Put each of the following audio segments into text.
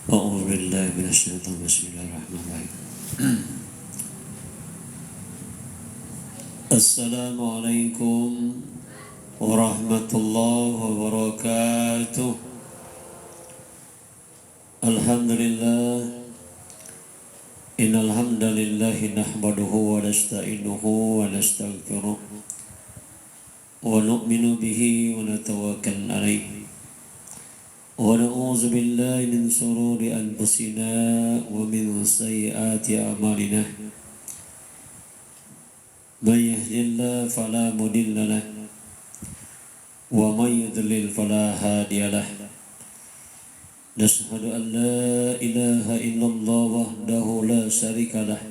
أعوذ بالله من الشيطان بسم الله الرحمن الرحيم السلام عليكم ورحمة الله وبركاته. الحمد لله إن الحمد لله نحمده ونستعينه ونستغفره ونؤمن به ونتوكل عليه ونعوذ بالله من شرور أنفسنا ومن سيئات أعمالنا. من يهد الله فلا مضل له ومن يضلل فلا هادي له. نشهد أن لا إله إلا الله وحده لا شريك له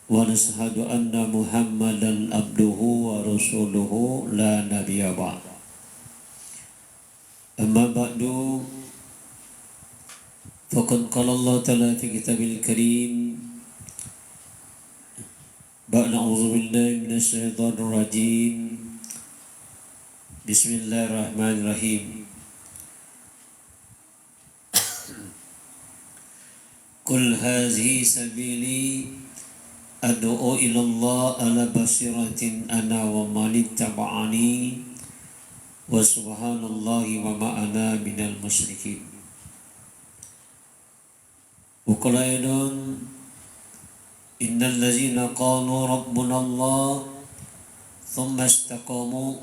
ونشهد أن محمدا عبده ورسوله لا نبي بعد. أما بعد فقد قال الله تعالى في كتابه الكريم بعد أعوذ بالله من الشيطان الرجيم بسم الله الرحمن الرحيم قل هذه سبيلي أدعو إلى الله على بصيرة أنا ومن اتبعني وسبحان الله وما أنا من المشركين. وقال أيضا إن الذين قالوا ربنا الله ثم استقاموا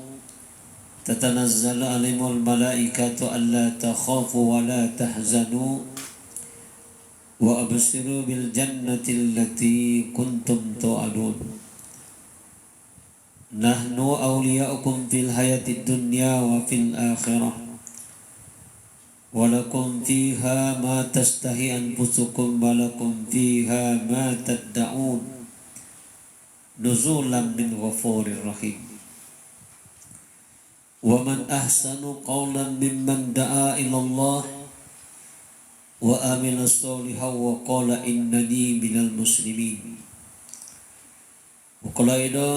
تتنزل عليهم الملائكة ألا تخافوا ولا تحزنوا وأبشروا بالجنة التي كنتم توعدون نحن أولياؤكم في الحياة الدنيا وفي الآخرة ولكم فيها ما تشتهي أنفسكم ولكم فيها ما تدعون نزولا من غفور رحيم. ومن أحسن قولا ممن دعا إلى الله وآمن صالحا وقال إنني من المسلمين. وقال أيضا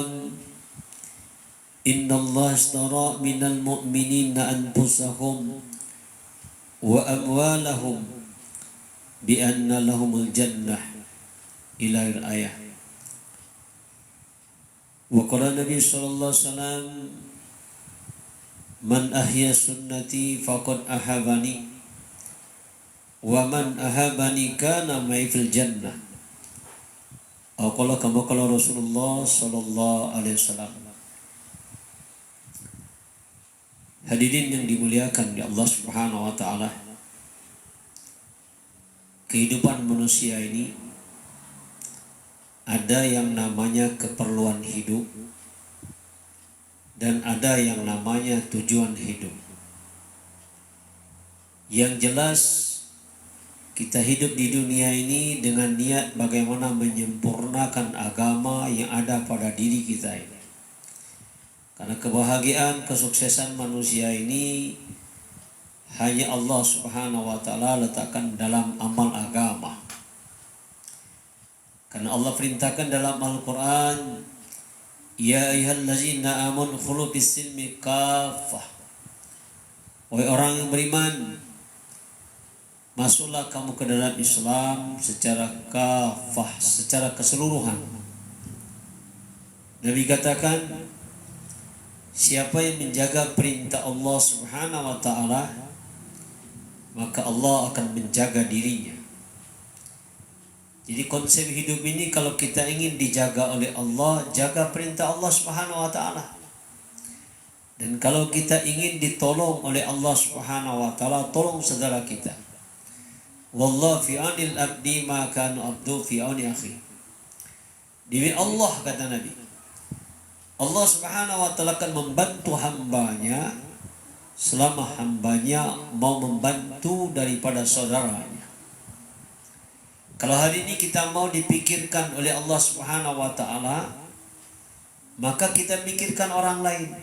إن الله اشترى من المؤمنين أنفسهم وأموالهم بأن لهم الجنة إلى الآية. وقال النبي صلى الله عليه وسلم من أحيا سنتي فقد أحبني ومن أحبني كان معي في الجنة أو قال كما قال رسول الله صلى الله عليه وسلم. Hadirin yang dimuliakan di Allah Subhanahu wa taala. Kehidupan manusia ini ada yang namanya keperluan hidup dan ada yang namanya tujuan hidup. Yang jelas kita hidup di dunia ini dengan niat bagaimana menyempurnakan agama yang ada pada diri kita ini. Karena kebahagiaan, kesuksesan manusia ini hanya Allah Subhanahu wa taala letakkan dalam amal agama. Karena Allah perintahkan dalam Al-Qur'an, ya ayyuhallazina amanu khulu fis-silmi kaffah. Wahai orang yang beriman, masuklah kamu ke dalam Islam secara kafah, secara keseluruhan. Nabi katakan, siapa yang menjaga perintah Allah Subhanahu wa taala, maka Allah akan menjaga dirinya. Jadi konsep hidup ini kalau kita ingin dijaga oleh Allah, jaga perintah Allah Subhanahu wa taala. Dan kalau kita ingin ditolong oleh Allah Subhanahu wa taala, tolong saudara kita. Wallahu fi aunil abdi ma kana abdu fi auni akhi. Demi Allah kata Nabi, Allah Subhanahu wa taala akan membantu hambanya selama hambanya mau membantu daripada saudaranya. Kalau hari ini kita mau dipikirkan oleh Allah Subhanahu wa taala, maka kita pikirkan orang lain.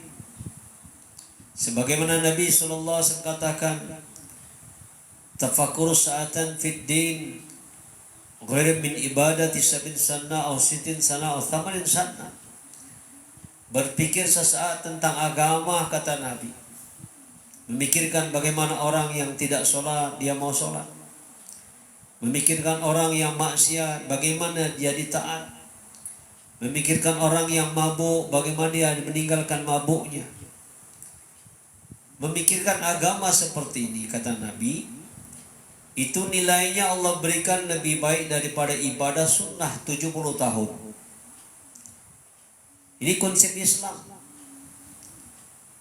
Sebagaimana Nabi sallallahu alaihi wasallam katakan, tafakkur sa'atan fid din ghairu min ibadati sabin sana aw sitin sana aw thamanin sana. Berpikir sesaat tentang agama, kata Nabi, memikirkan bagaimana orang yang tidak sholat dia mau sholat, Memikirkan orang yang maksiat, bagaimana dia ditaat. Memikirkan orang yang mabuk, bagaimana dia meninggalkan mabuknya. Memikirkan agama seperti ini, kata Nabi, itu nilainya Allah berikan lebih baik daripada ibadah sunnah 70 tahun. Ini konsep Islam.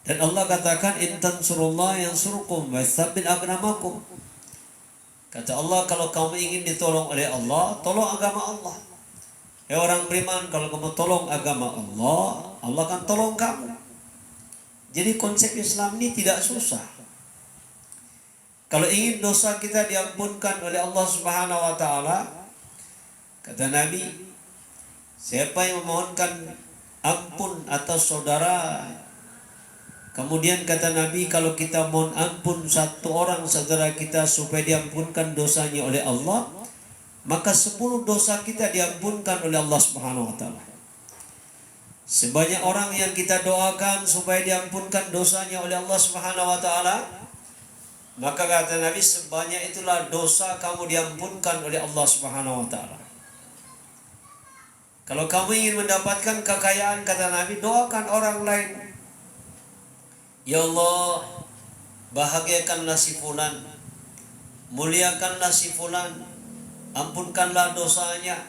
Dan Allah katakan, in tansurullah yansurkum wa yatsabbit aqdamakum. Kata Allah, kalau kamu ingin ditolong oleh Allah, tolong agama Allah. Orang beriman, kalau kamu tolong agama Allah, Allah akan tolong kamu. Jadi konsep Islam ini tidak susah. Kalau ingin dosa kita diampunkan oleh Allah Subhanahu wa taala, kata Nabi, siapa yang memohonkan ampun atas saudara, kemudian kata Nabi, kalau kita mohon ampun satu orang saudara kita supaya diampunkan dosanya oleh Allah, maka 10 dosa kita diampunkan oleh Allah Subhanahu wa taala. Sebanyak orang yang kita doakan supaya diampunkan dosanya oleh Allah Subhanahu wa taala, maka kata Nabi, sebanyak itulah dosa kamu diampunkan oleh Allah Subhanahu wa taala. Kalau kamu ingin mendapatkan kekayaan, kata Nabi, doakan orang lain. Ya Allah, bahagiakanlah si fulan, muliakanlah si fulan, ampunkanlah dosanya,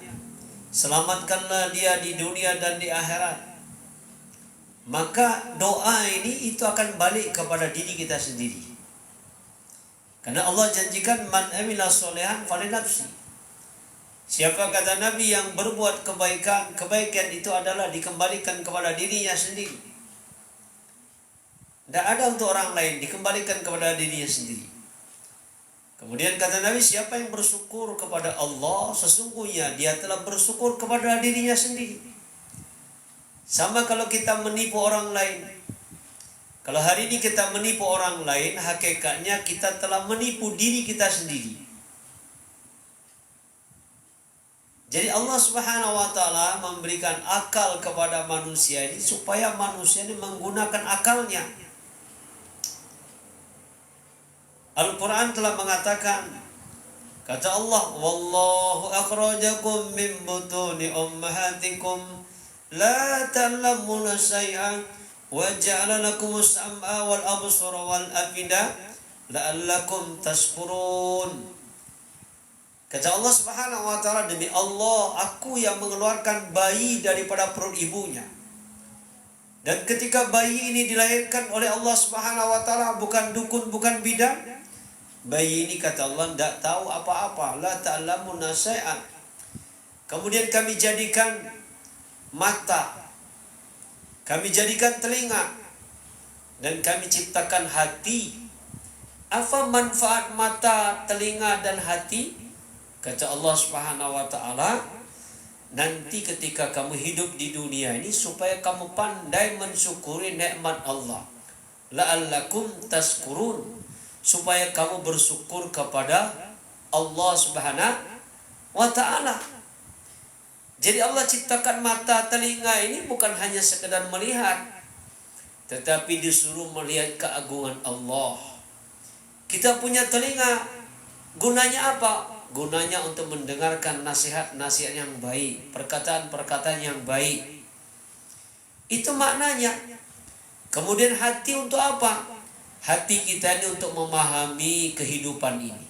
selamatkanlah dia di dunia dan di akhirat. Maka doa ini itu akan balik kepada diri kita sendiri. Karena Allah janjikan, man amila solehan falinafsi. Siapa, kata Nabi, yang berbuat kebaikan, kebaikan itu adalah dikembalikan kepada dirinya sendiri. Tidak ada untuk orang lain, dikembalikan kepada dirinya sendiri. Kemudian kata Nabi, siapa yang bersyukur kepada Allah, sesungguhnya dia telah bersyukur kepada dirinya sendiri. Sama kalau kita menipu orang lain. Kalau hari ini kita menipu orang lain, hakikatnya kita telah menipu diri kita sendiri. Jadi Allah Subhanahu wa taala memberikan akal kepada manusia ini supaya manusia ini menggunakan akalnya. Al-Quran telah mengatakan, kata Allah, wallahu akhrajakum min butuni ummahatikum la ta'lamuna syai'an wa ja'ala lakumus sam'a wal absara wal afida la'allakum tashkurun. Kata Allah Subhanahu wa taala, demi Allah, aku yang mengeluarkan bayi daripada perut ibunya. Dan ketika bayi ini dilahirkan oleh Allah Subhanahu wa taala, bukan dukun, bukan bidan, bayi ini, kata Allah, tidak tahu apa-apa. La ta'lamuna syai'an. Kemudian kami jadikan mata, kami jadikan telinga, dan kami ciptakan hati. Apa manfaat mata, telinga, dan hati? Kata Allah Subhanahu wa taala, nanti ketika kamu hidup di dunia ini supaya kamu pandai mensyukuri nikmat Allah. La'allakum tashkurun, supaya kamu bersyukur kepada Allah Subhanahu wa ta'ala. Jadi Allah ciptakan mata, telinga ini bukan hanya sekedar melihat, tetapi disuruh melihat keagungan Allah. Kita punya telinga, gunanya apa? Gunanya untuk mendengarkan nasihat-nasihat yang baik, perkataan-perkataan yang baik. Itu maknanya. Kemudian hati untuk apa? Hati kita ini untuk memahami kehidupan ini.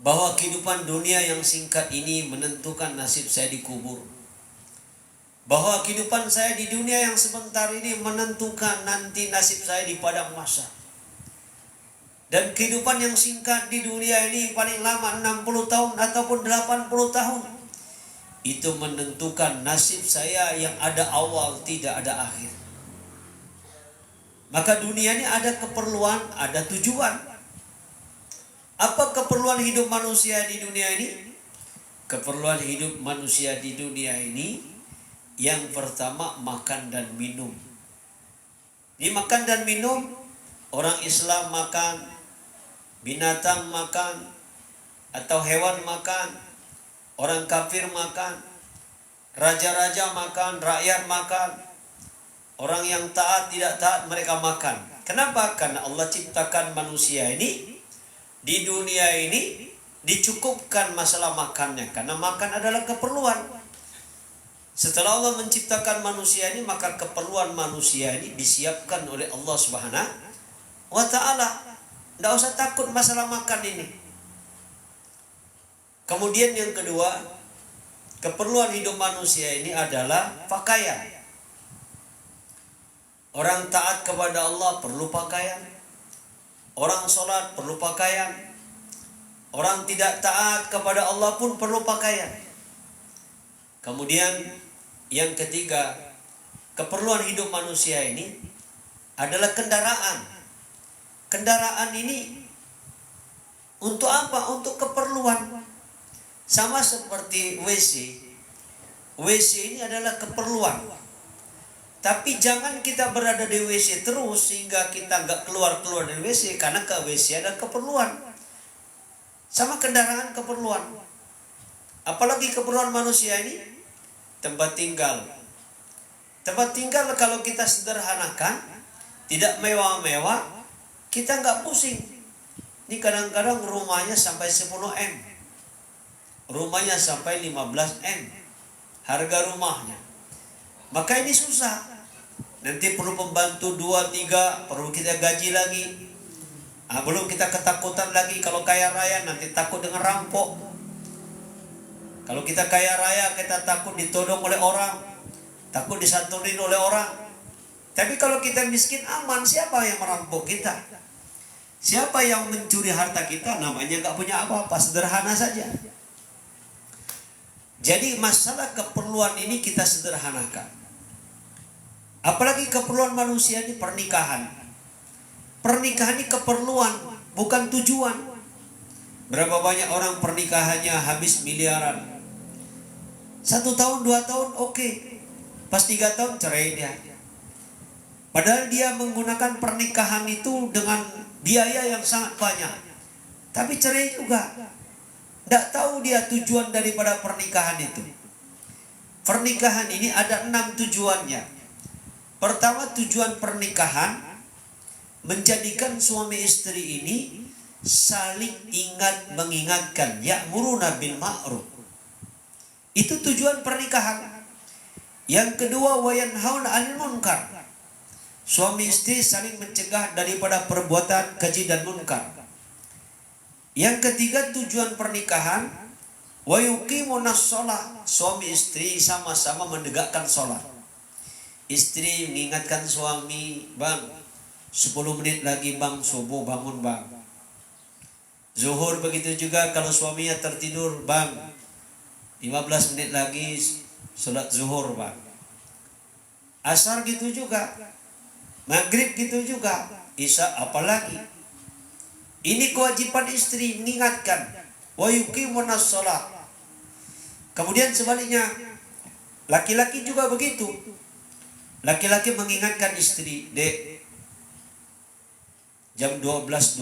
Bahwa kehidupan dunia yang singkat ini menentukan nasib saya di kubur. Bahwa kehidupan saya di dunia yang sebentar ini menentukan nanti nasib saya di padang mahsyar. Dan kehidupan yang singkat di dunia ini paling lama 60 tahun ataupun 80 tahun. Itu menentukan nasib saya yang ada awal, tidak ada akhir. Maka dunia ini ada keperluan, ada tujuan. Apa keperluan hidup manusia di dunia ini? Keperluan hidup manusia di dunia ini, yang pertama makan dan minum. Di makan dan minum, orang Islam makan, binatang makan, atau hewan makan, orang kafir makan, raja-raja makan, rakyat makan, orang yang taat tidak taat mereka makan. Kenapa? Karena Allah ciptakan manusia ini di dunia ini dicukupkan masalah makannya, karena makan adalah keperluan. Setelah Allah menciptakan manusia ini, maka keperluan manusia ini disiapkan oleh Allah Subhanahu wa ta'ala. Tidak usah takut masalah makan ini. Kemudian yang kedua, keperluan hidup manusia ini adalah pakaian. Orang taat kepada Allah perlu pakaian. Orang sholat perlu pakaian. Orang tidak taat kepada Allah pun perlu pakaian. Kemudian yang ketiga, keperluan hidup manusia ini adalah kendaraan. Kendaraan ini untuk apa? Untuk keperluan. Sama seperti WC. WC ini adalah keperluan. Tapi jangan kita berada di WC terus sehingga kita nggak keluar-keluar dari WC, karena ke WC ada keperluan. Sama kendaraan keperluan. Apalagi keperluan manusia ini tempat tinggal. Tempat tinggal kalau kita sederhanakan, tidak mewah-mewah, kita nggak pusing. Ini kadang-kadang rumahnya sampai 10M. Rumahnya sampai 15M. Harga rumahnya. Maka ini susah. Nanti perlu pembantu 2-3, perlu kita gaji lagi. Belum kita ketakutan lagi kalau kaya raya nanti takut dengan rampok. Kalau kita kaya raya kita takut ditodong oleh orang, takut disantunin oleh orang. Tapi kalau kita miskin aman, siapa yang merampok kita? Siapa yang mencuri harta kita? Namanya gak punya apa-apa, sederhana saja. Jadi masalah keperluan ini kita sederhanakan. Apalagi keperluan manusia ini pernikahan. Pernikahan ini keperluan, bukan tujuan. Berapa banyak orang pernikahannya habis miliaran. 1 tahun, 2 tahun oke. Pas 3 tahun cerai dia. Padahal dia menggunakan pernikahan itu dengan biaya yang sangat banyak. Tapi cerai juga. Tidak tahu dia tujuan daripada pernikahan itu. Pernikahan ini ada 6 tujuannya. Pertama, tujuan pernikahan menjadikan suami istri ini saling ingat mengingatkan, ya'muruna bil ma'ruf. Itu tujuan pernikahan. Yang kedua, wa yanhauna 'anil munkar. Suami istri saling mencegah daripada perbuatan keji dan munkar. Yang ketiga, tujuan pernikahan wa yuqimunas shalah. Suami istri sama-sama menegakkan salat. Istri mengingatkan suami, bang, 10 menit lagi bang, subuh bangun bang. Zuhur begitu juga, kalau suaminya tertidur, bang, 15 menit lagi sholat zuhur bang. Asar gitu juga, maghrib gitu juga, isya apalagi. Ini kewajiban istri mengingatkan, wa yuqimunas shalah. Kemudian sebaliknya, laki-laki juga begitu. Laki-laki mengingatkan istri, dek, jam 12.20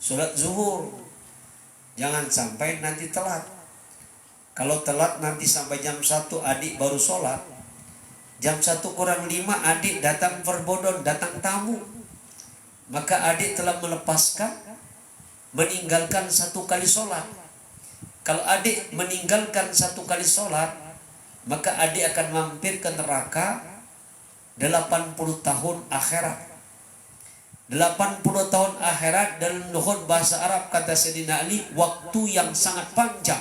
sholat zuhur, jangan sampai nanti telat. Kalau telat nanti sampai jam 1 adik baru sholat. Jam 1 kurang 5 adik datang berbodon, datang tamu. Maka adik telah meninggalkan 1 kali sholat. Kalau adik meninggalkan 1 kali sholat, maka adik akan mampir ke neraka 80 tahun akhirat. 80 tahun akhirat dalam lughah bahasa Arab, kata Sayyidina Ali, waktu yang sangat panjang.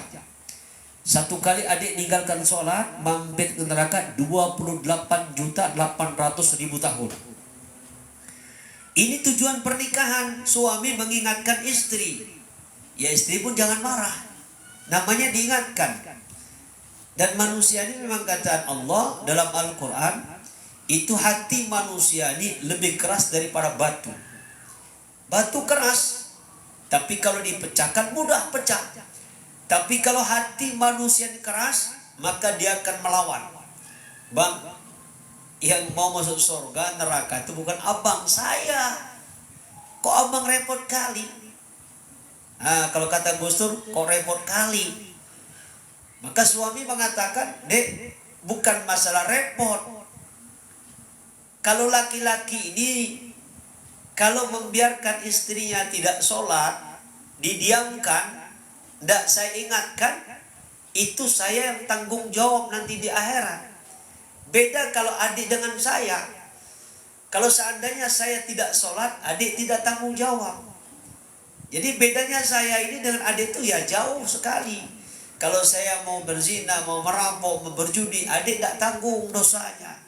1 kali adik meninggalkan sholat, mampir ke neraka 28.800.000 tahun. Ini tujuan pernikahan. Suami mengingatkan istri. Ya istri pun jangan marah. Namanya diingatkan. Dan manusia ini memang kataan Allah dalam Al-Quran, itu hati manusia ini lebih keras daripada batu. Batu keras, tapi kalau dipecahkan mudah pecah. Tapi kalau hati manusia ini keras, maka dia akan melawan. Bang, yang mau masuk surga neraka itu bukan abang saya. Kok abang repot kali? Kalau kata Gus Dur, kok repot kali? Maka suami mengatakan, dek, bukan masalah repot. Kalau laki-laki ini, kalau membiarkan istrinya tidak sholat, didiamkan, tidak saya ingatkan, itu saya yang tanggung jawab nanti di akhirat. Beda kalau adik dengan saya. Kalau seandainya saya tidak sholat, adik tidak tanggung jawab. Jadi bedanya saya ini dengan adik itu ya jauh sekali. Kalau saya mau berzina, mau merampok, mau berjudi, adik tidak tanggung dosanya.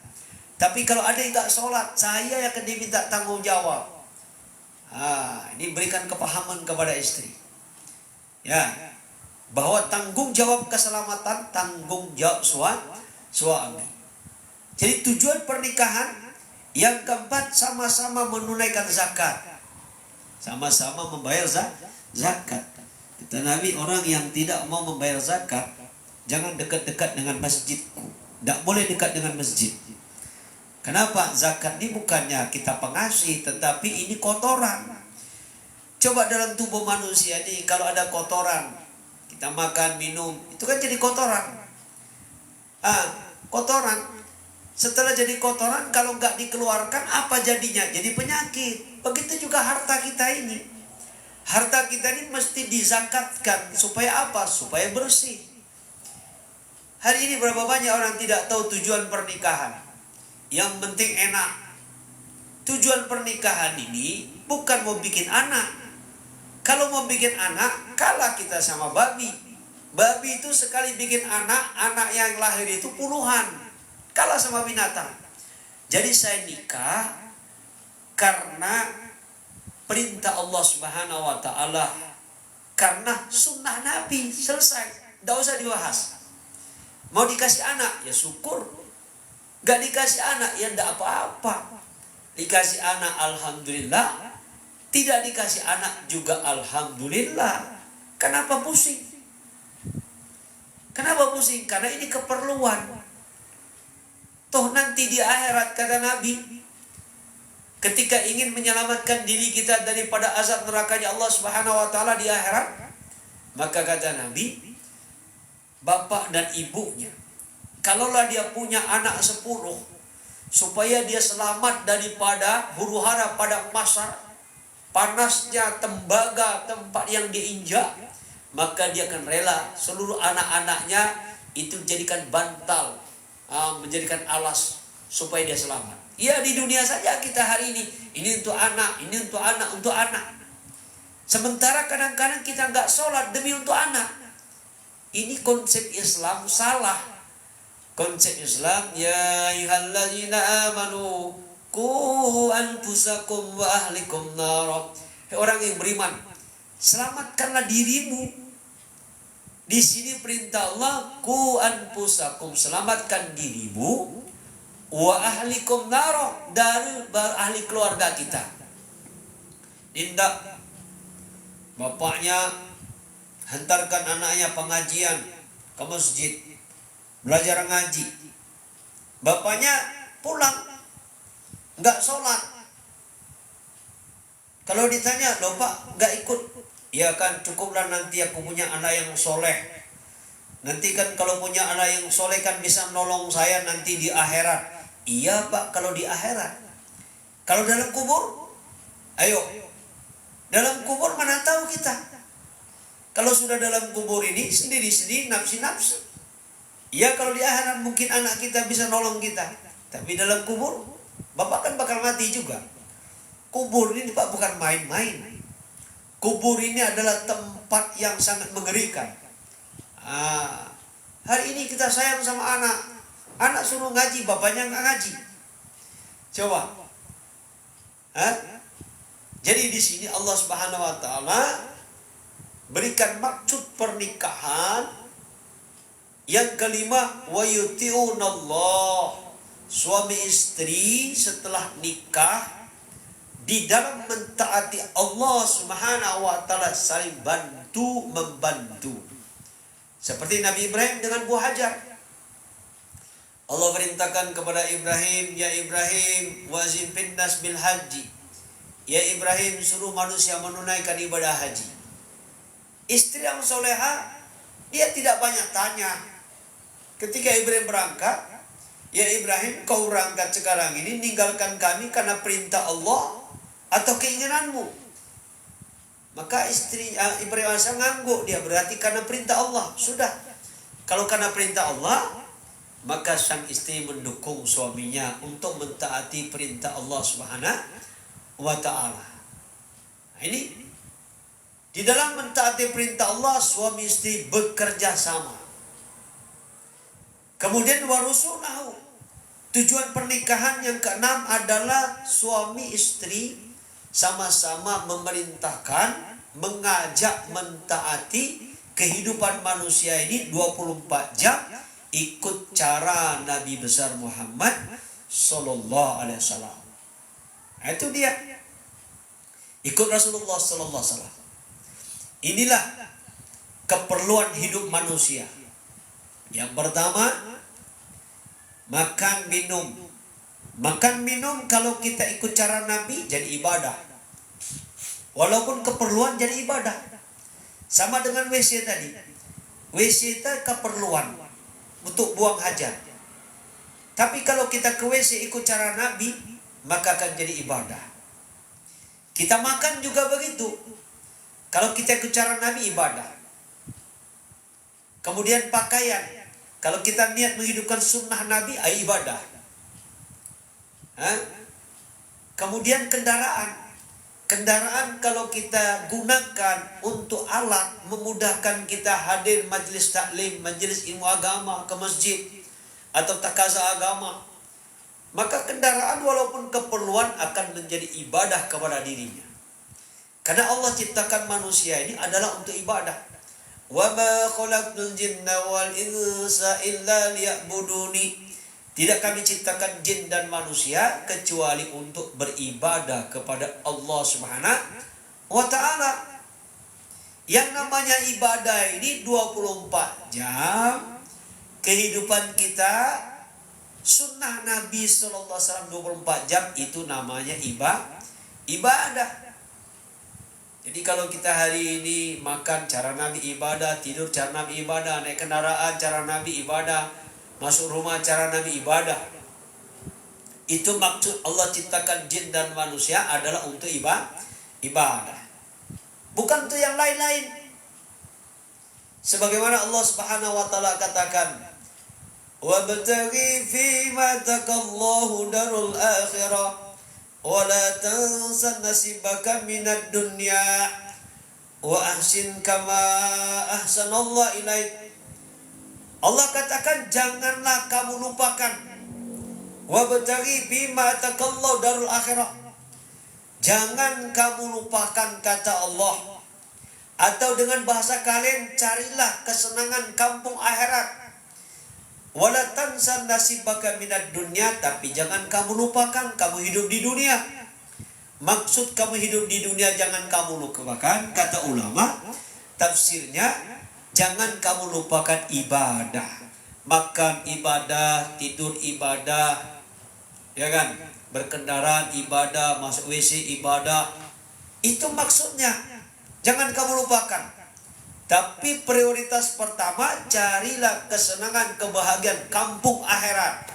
Tapi kalau adik tidak sholat, saya yang akan diminta tanggung jawab. Ini berikan kepahaman kepada istri. Ya, bahwa tanggung jawab keselamatan, tanggung jawab suami. Jadi tujuan pernikahan yang keempat, sama-sama menunaikan zakat. Sama-sama membayar zakat. Kata Nabi, orang yang tidak mau membayar zakat, jangan dekat-dekat dengan masjidku. Tidak boleh dekat dengan masjid. Kenapa? Zakat ini bukannya kita pengasih, tetapi ini kotoran. Coba dalam tubuh manusia ini, kalau ada kotoran, kita makan, minum, itu kan jadi kotoran. Kotoran. Setelah jadi kotoran, kalau nggak dikeluarkan, apa jadinya? Jadi penyakit. Begitu juga harta kita ini. Harta kita ini mesti dizakatkan. Supaya apa? Supaya bersih. Hari ini berapa banyak orang tidak tahu tujuan pernikahan. Yang penting enak. Tujuan pernikahan ini bukan mau bikin anak. Kalau mau bikin anak, kalah kita sama babi. Babi itu sekali bikin anak, anak yang lahir itu puluhan. Kalah sama binatang. Jadi saya nikah karena perintah Allah Subhanahu wa taala, karena sunnah Nabi, selesai. Tidak usah dibahas. Mau dikasih anak, ya syukur. Gak dikasih anak, ya tidak apa-apa. Dikasih anak, alhamdulillah. Tidak dikasih anak juga alhamdulillah. Kenapa pusing? Kenapa pusing? Karena ini keperluan. Toh nanti di akhirat, kata Nabi, ketika ingin menyelamatkan diri kita daripada azab nerakanya Allah Subhanahu wa taala di akhirat, maka kata Nabi, bapak dan ibunya, kalaulah dia punya anak 10, supaya dia selamat daripada huru-hara padang mahsyar, panasnya tembaga tempat yang diinjak, maka dia akan rela seluruh anak-anaknya itu jadikan bantal, menjadikan alas supaya dia selamat. Ya, di dunia saja kita hari ini untuk anak, ini untuk anak, untuk anak. Sementara kadang-kadang kita nggak sholat demi untuk anak. Ini konsep Islam salah. Konsep Islam, ya ayyuhallazina amanu qu anfusakum wa ahlikum nar. Orang yang beriman, selamatkanlah dirimu. Di sini perintah Allah, qu anfusakum, selamatkan dirimu, wa ahlikum nar, dari ahli keluarga kita. Tindak bapaknya hantarkan anaknya pengajian ke masjid, belajar ngaji. Bapaknya pulang, nggak sholat. Kalau ditanya, loh Pak, nggak ikut? Ya kan, cukuplah nanti aku punya anak yang soleh. Nanti kan kalau punya anak yang soleh kan bisa nolong saya nanti di akhirat. Iya Pak, kalau di akhirat. Kalau dalam kubur, ayo. Dalam kubur mana tahu kita. Kalau sudah dalam kubur ini, sendiri-sendiri, nafsi-nafsi. Ya kalau di akhirat mungkin anak kita bisa nolong kita. Tapi dalam kubur, bapak kan bakal mati juga. Kubur ini Pak bukan main-main. Kubur ini adalah tempat yang sangat mengerikan. Hari ini kita sayang sama anak. Anak suruh ngaji, bapaknya nggak ngaji. Coba. Jadi di sini Allah Subhanahu wa taala berikan maksud pernikahan. Yang kelima, wa yuti'unallah. Suami istri setelah nikah di dalam mentaati Allah Subhanahu wa taala saling bantu membantu. Seperti Nabi Ibrahim dengan Bu Hajar. Allah perintahkan kepada Ibrahim, ya Ibrahim, wazin finnas bil haji. Ya Ibrahim, suruh manusia menunaikan ibadah haji. Istri yang soleha, dia tidak banyak tanya. Ketika Ibrahim berangkat, ya Ibrahim, kau berangkat sekarang ini, ninggalkan kami karena perintah Allah atau keinginanmu? Maka istri Ibrahim AS ngangguk dia, berarti karena perintah Allah. Sudah. Kalau karena perintah Allah, maka sang istri mendukung suaminya untuk mentaati perintah Allah Subhanahu wa Ta'ala. Nah, ini di dalam mentaati perintah Allah, suami istri bekerja sama. Kemudian warusunahu, tujuan pernikahan yang keenam adalah suami istri sama-sama memerintahkan, mengajak mentaati kehidupan manusia ini 24 jam ikut cara Nabi besar Muhammad sallallahu alaihi wasallam. Itu dia. Ikut Rasulullah sallallahu alaihi wasallam. Inilah keperluan hidup manusia. Yang pertama, makan minum. Makan minum kalau kita ikut cara Nabi jadi ibadah. Walaupun keperluan jadi ibadah. Sama dengan WC tadi. WC itu keperluan untuk buang hajat. Tapi kalau kita ke WC ikut cara Nabi, maka akan jadi ibadah. Kita makan juga begitu. Kalau kita ikut cara Nabi, ibadah. Kemudian pakaian. Kalau kita niat menghidupkan sunnah Nabi, ibadah. Kemudian kendaraan. Kendaraan kalau kita gunakan untuk alat memudahkan kita hadir majlis taklim, majlis ilmu agama ke masjid atau takaza agama, maka kendaraan walaupun keperluan akan menjadi ibadah kepada dirinya. Karena Allah ciptakan manusia ini adalah untuk ibadah. Wa ma khalaqtul jinna wal insa illa liya'buduni. Tidak kami ciptakan jin dan manusia kecuali untuk beribadah kepada Allah Subhanahu wa Ta'ala. Yang namanya ibadah ini 24 jam. Kehidupan kita, sunnah Nabi sallallahu alaihi wasallam 24 jam, itu namanya ibadah. Jadi kalau kita hari ini makan cara Nabi ibadah, tidur cara Nabi ibadah, naik kendaraan cara Nabi ibadah, masuk rumah cara Nabi ibadah. Itu maksud Allah ciptakan jin dan manusia adalah untuk ibadah. Bukan untuk yang lain-lain. Sebagaimana Allah Subhanahu wa Ta'ala katakan, "Wabtaghi fima takallahu darul akhirah wa la tansa nasibaka minad dunya wa ahsin kama ahsanallahu ilaik." Allah katakan, janganlah kamu lupakan. Wabtaghi bima takallahu darul akhirah. Jangan kamu lupakan, kata Allah. Atau dengan bahasa kalian, carilah kesenangan kampung akhirat. Wala tansa nasibaka minad dunya, tapi jangan kamu lupakan kamu hidup di dunia. Maksud kamu hidup di dunia jangan kamu lupakan, kata ulama, tafsirnya jangan kamu lupakan ibadah. Makan ibadah, tidur ibadah, ya kan? Berkendaraan ibadah, masuk WC ibadah. Itu maksudnya. Jangan kamu lupakan. Tapi prioritas pertama, carilah kesenangan, kebahagiaan kampung akhirat.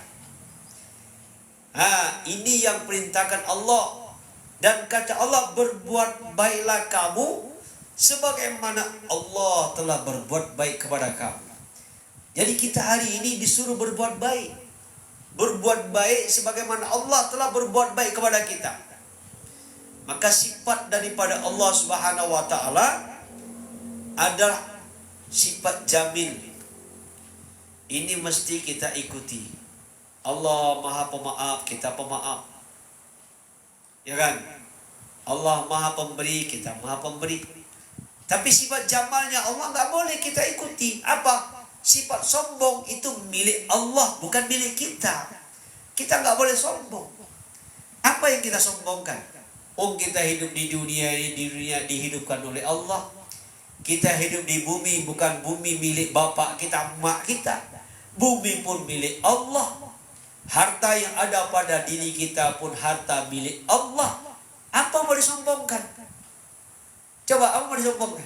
Ini yang perintahkan Allah. Dan kata Allah, berbuat baiklah kamu sebagaimana Allah telah berbuat baik kepada kamu. Jadi kita hari ini disuruh berbuat baik. Berbuat baik sebagaimana Allah telah berbuat baik kepada kita. Maka sifat daripada Allah Subhanahu wa Ta'ala adalah sifat jamil. Ini mesti kita ikuti. Allah Maha Pemaaf, kita pemaaf. Ya kan? Allah Maha Pemberi, kita Maha Pemberi. Tapi sifat jamalnya Allah nggak boleh kita ikuti. Apa? Sifat sombong itu milik Allah, bukan milik kita. Kita nggak boleh sombong. Apa yang kita sombongkan? Kita hidup di dunia ini, di dunia dihidupkan oleh Allah. Kita hidup di bumi, bukan bumi milik bapak kita, emak kita. Bumi pun milik Allah. Harta yang ada pada diri kita pun harta milik Allah. Apa mau disombongkan? Coba apa mau disombongkan?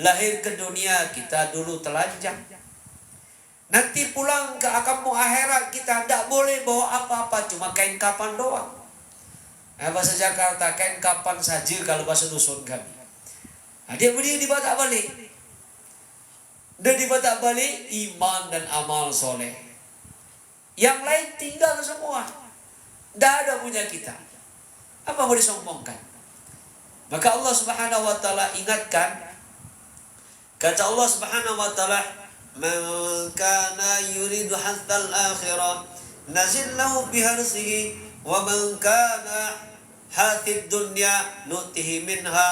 Lahir ke dunia kita dulu telanjang. Nanti pulang ke kampung akhirat kita tidak boleh bawa apa-apa, cuma kain kapan doang. Bahasa Jakarta, kain kapan saja kalau bahasa dusun kami. Dia berdiri dibatak balik. Dan dibatak balik iman dan amal soleh. Yang lain tinggal semua. Tidak ada punya kita. Apa mau disombongkan? Maka Allah Subhanahu wa taala ingatkan, kata Allah Subhanahu wa taala, "Man kana yuridu hazzal akhirah nazil lahu bi harsihi wa man kana hatid dunya nutihi minha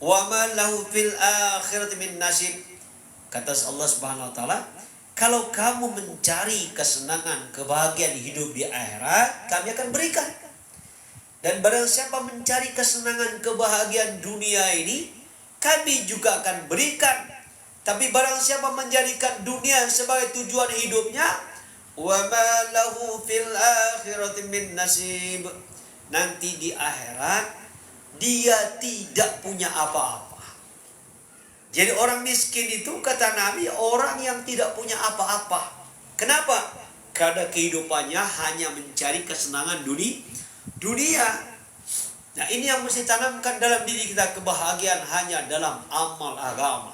wa ma lahu fil akhirati min nasib." Kata Allah Subhanahu wa taala, kalau kamu mencari kesenangan, kebahagiaan hidup di akhirat, kami akan berikan. Dan barang siapa mencari kesenangan, kebahagiaan dunia ini, kami juga akan berikan. Tapi barang siapa menjadikan dunia sebagai tujuan hidupnya, wa ma lahu fil akhirati min nasib, nanti di akhirat dia tidak punya apa-apa. Jadi orang miskin itu, kata Nabi, orang yang tidak punya apa-apa. Kenapa? Karena kehidupannya hanya mencari kesenangan dunia. Nah, ini yang mesti tanamkan dalam diri kita, kebahagiaan hanya dalam amal agama.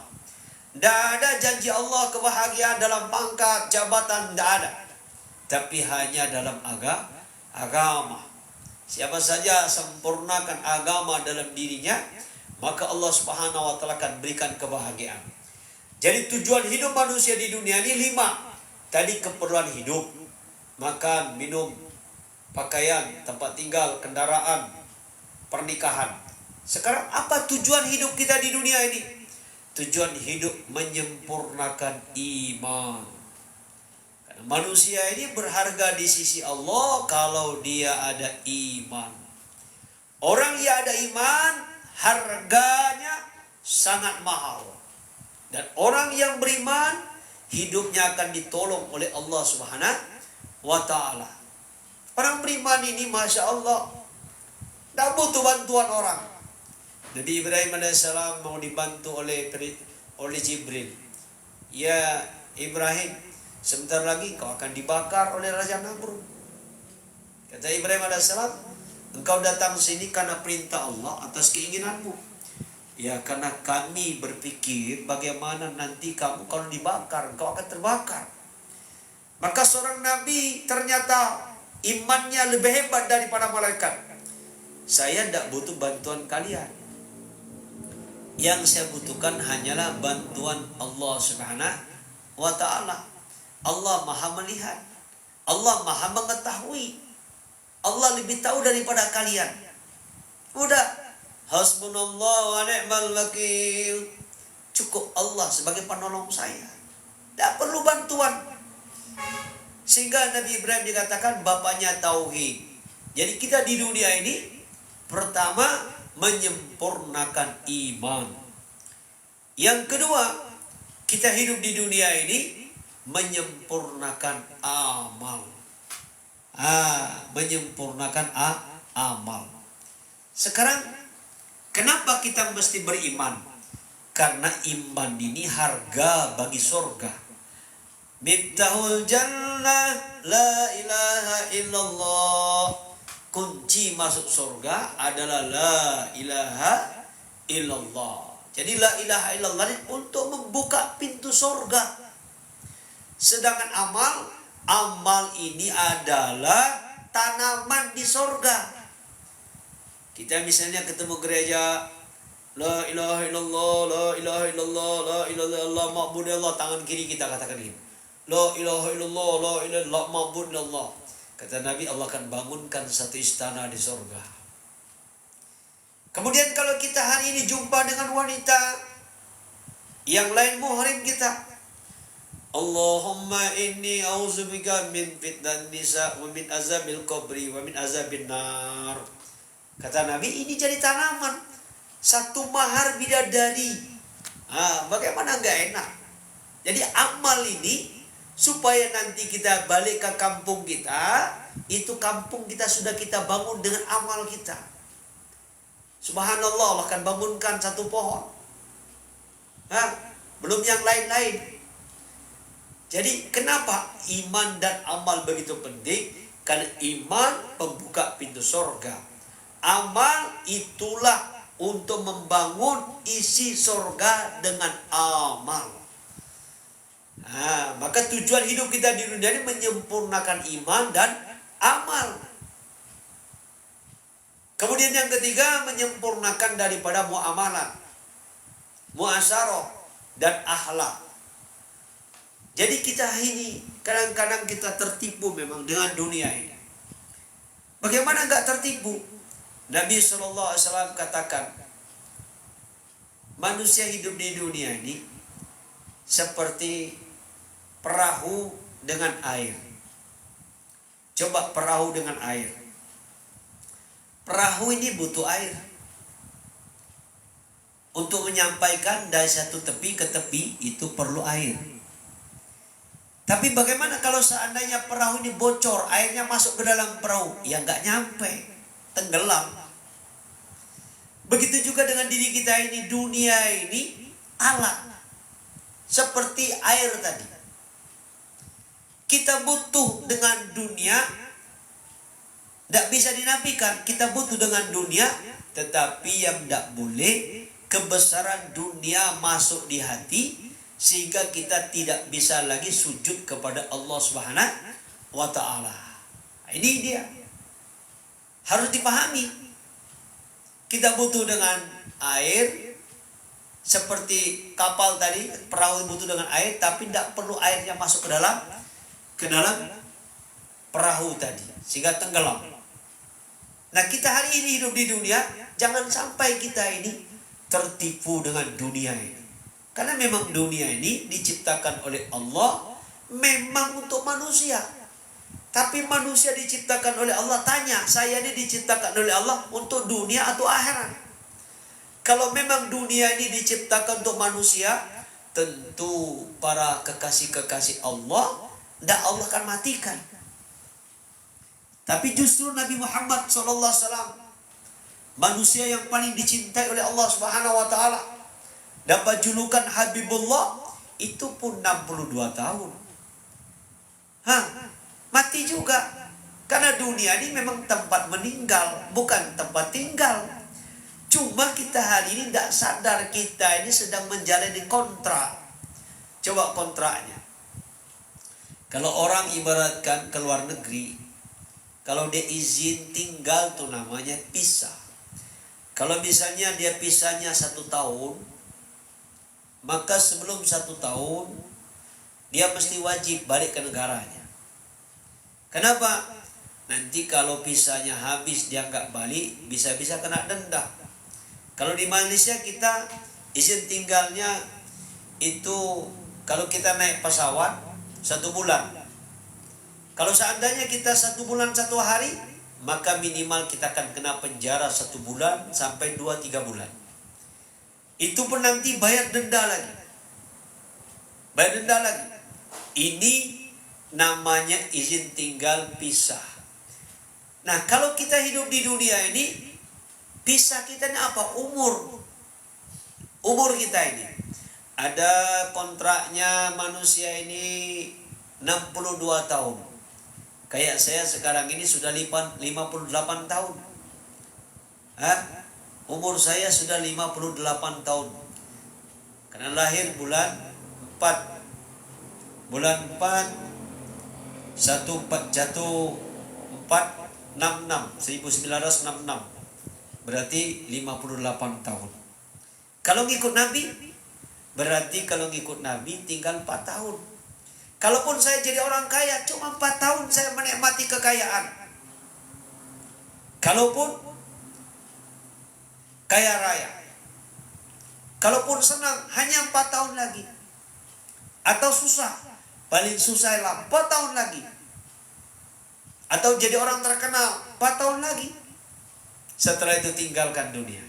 Tidak ada janji Allah kebahagiaan dalam pangkat, jabatan, tidak ada. Tapi hanya dalam agama. Siapa saja sempurnakan agama dalam dirinya, maka Allah Subhanahu wa taala akan berikan kebahagiaan. Jadi tujuan hidup manusia di dunia ini 5. Tadi keperluan hidup, makan, minum, pakaian, tempat tinggal, kendaraan, pernikahan. Sekarang apa tujuan hidup kita di dunia ini? Tujuan hidup menyempurnakan iman. Karena manusia ini berharga di sisi Allah kalau dia ada iman. Orang yang ada iman, harganya sangat mahal. Dan orang yang beriman, hidupnya akan ditolong oleh Allah Subhanahu wa ta'ala. Orang beriman ini, Masya Allah, tidak butuh bantuan orang. Nabi Ibrahim AS mau dibantu oleh Jibril. Ya Ibrahim, sebentar lagi kau akan dibakar oleh Raja Namrud. Kata Ibrahim AS, engkau datang sini karena perintah Allah atas keinginanmu. Ya, karena kami berpikir bagaimana nanti kamu kalau dibakar, engkau akan terbakar. Maka seorang Nabi ternyata imannya lebih hebat daripada malaikat. Saya tidak butuh bantuan kalian. Yang saya butuhkan hanyalah bantuan Allah Subhanahu wa ta'ala. Allah maha melihat, Allah maha mengetahui, Allah lebih tahu daripada kalian. Udah, hasbunallah wa ni'mal wakil. Cukup Allah sebagai penolong saya, tidak perlu bantuan. Sehingga Nabi Ibrahim dikatakan bapaknya tauhid. Jadi kita di dunia ini, pertama menyempurnakan iman. Yang kedua, kita hidup di dunia ini menyempurnakan amal. Menyempurnakan amal. Sekarang, kenapa kita mesti beriman? Karena iman ini harga bagi surga. Miftahul jannah la ilaha illallah. Kunci masuk surga adalah la ilaha illallah. Jadi la ilaha illallah ini untuk membuka pintu surga. Sedangkan amal ini adalah tanaman di surga. Kita misalnya ketemu gereja, la ilaha illallah, la ilaha illallah, la ilaha illallah, ma'budillah, tangan kiri kita katakan ini. La ilaha illallah, la ilaha illallah, ma'budillah. Kata Nabi, Allah akan bangunkan satu istana di surga. Kemudian kalau kita hari ini jumpa dengan wanita yang lain muhrim kita, Allahumma inni a'udzubika min fitnan nisa wa min azabil qabri wa min azabin nar. Kata Nabi, ini jadi tanaman, satu mahar bidadari. Bagaimana gak enak? Jadi amal ini supaya nanti kita balik ke kampung kita, itu kampung kita sudah kita bangun dengan amal kita. Subhanallah, Allah akan bangunkan satu pohon. Belum yang lain-lain. Jadi kenapa iman dan amal begitu penting? Karena iman pembuka pintu surga. Amal itulah untuk membangun isi surga dengan amal. Nah, maka tujuan hidup kita di dunia ini menyempurnakan iman dan amal. Kemudian yang ketiga, menyempurnakan daripada muamalah, muasyarah dan akhlak. Jadi kita ini kadang-kadang kita tertipu memang dengan dunia ini. Bagaimana enggak tertipu? Nabi SAW katakan, manusia hidup di dunia ini seperti perahu dengan air. Coba perahu dengan air. Perahu ini butuh air untuk menyampaikan dari satu tepi ke tepi, itu perlu air. Tapi bagaimana kalau seandainya perahu ini bocor, airnya masuk ke dalam perahu? Ya nggak nyampe, tenggelam. Begitu juga dengan diri kita ini, dunia ini alat. Seperti air tadi. Kita butuh dengan dunia, tidak bisa dinafikan. Kita butuh dengan dunia, tetapi yang tidak boleh kebesaran dunia masuk di hati, sehingga kita tidak bisa lagi sujud kepada Allah Subhanahu wa Ta'ala. Ini dia. Harus dipahami. Kita butuh dengan air, seperti kapal tadi, perahu butuh dengan air, tapi tidak perlu airnya masuk ke dalam perahu tadi, sehingga tenggelam. Nah, kita hari ini hidup di dunia, jangan sampai kita ini tertipu dengan dunia ini. Karena memang dunia ini diciptakan oleh Allah memang untuk manusia. Tapi manusia diciptakan oleh Allah, tanya, saya ini diciptakan oleh Allah untuk dunia atau akhirat? Kalau memang dunia ini diciptakan untuk manusia, tentu para kekasih-kekasih Allah, tidak Allah akan matikan. Tapi justru Nabi Muhammad SAW, manusia yang paling dicintai oleh Allah Subhanahu wa Ta'ala, dapat julukan Habibullah, itu pun 62 tahun. Mati juga. Karena dunia ini memang tempat meninggal, bukan tempat tinggal. Cuma kita hari ini tidak sadar kita ini sedang menjalani kontrak. Coba kontraknya. Kalau orang ibaratkan ke luar negeri, kalau dia izin tinggal tuh namanya pisah. Kalau misalnya dia pisahnya 1 tahun, maka sebelum 1 tahun dia mesti wajib balik ke negaranya. Kenapa? Nanti kalau pisahnya habis dia nggak balik, bisa-bisa kena denda. Kalau di Malaysia kita izin tinggalnya itu, kalau kita naik pesawat 1 bulan. Kalau seandainya kita 1 bulan 1 hari, maka minimal kita akan kena penjara 1 bulan sampai 2-3 bulan. Itu pun nanti bayar denda lagi. Bayar denda lagi. Ini namanya izin tinggal pisah. Nah, kalau kita hidup di dunia ini, pisah kita ini apa? Umur. Umur kita ini. Ada kontraknya manusia ini 62 tahun. Kayak saya sekarang ini sudah 58 tahun. Umur saya sudah 58 tahun. Karena lahir bulan 4. Bulan 4 jatuh 1966. Berarti 58 tahun. Kalau ngikut Nabi, berarti kalau ngikut Nabi tinggal 4 tahun. Kalaupun saya jadi orang kaya, cuma 4 tahun saya menikmati kekayaan. Kalaupun kaya raya, kalaupun senang, hanya 4 tahun lagi. Atau susah, paling susah lah 4 tahun lagi. Atau jadi orang terkenal 4 tahun lagi. Setelah itu tinggalkan dunia.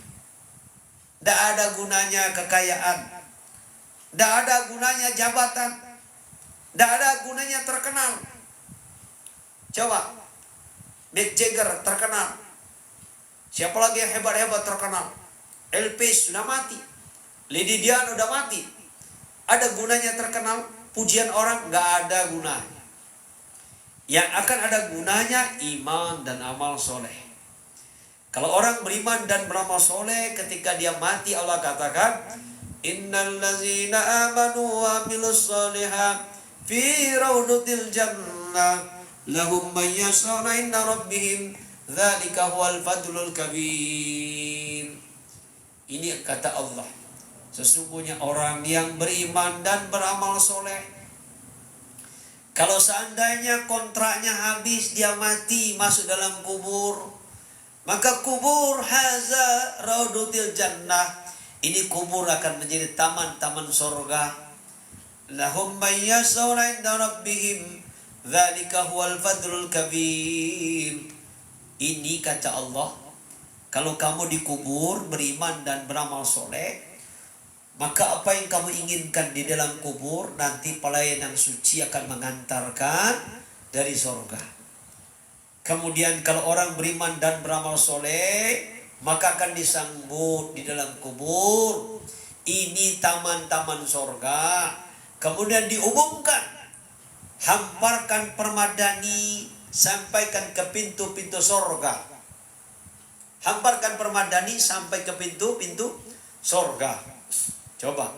Tidak ada gunanya kekayaan, tidak ada gunanya jabatan, tidak ada gunanya terkenal. Coba Mick Jagger terkenal, siapa lagi yang hebat-hebat terkenal? Elvis sudah mati, Lady Diana sudah mati. Ada gunanya terkenal? Pujian orang nggak ada gunanya. Yang akan ada gunanya iman dan amal soleh. Kalau orang beriman dan beramal soleh, ketika dia mati Allah katakan, innal ladzina amanu wa amilus solihat fi raudatil jannah lahum may yasha'una inda rabbihim dzalika huwal fadlul kabir. Ini kata Allah, sesungguhnya orang yang beriman dan beramal soleh, kalau seandainya kontraknya habis, dia mati masuk dalam kubur, maka kubur haza raudatil jannah, ini kubur akan menjadi taman-taman surga. Lahum may yasha'una inda rabbihim dzalika huwal fadlul kabir. Ini kata Allah, kalau kamu dikubur beriman dan beramal soleh, maka apa yang kamu inginkan di dalam kubur, nanti pelayan yang suci akan mengantarkan dari surga. Kemudian kalau orang beriman dan beramal soleh, maka akan disambut di dalam kubur, ini taman-taman surga. Kemudian diumumkan, hamparkan permadani, sampaikan ke pintu-pintu surga. Hamparkan permadani sampai ke pintu-pintu surga. Coba.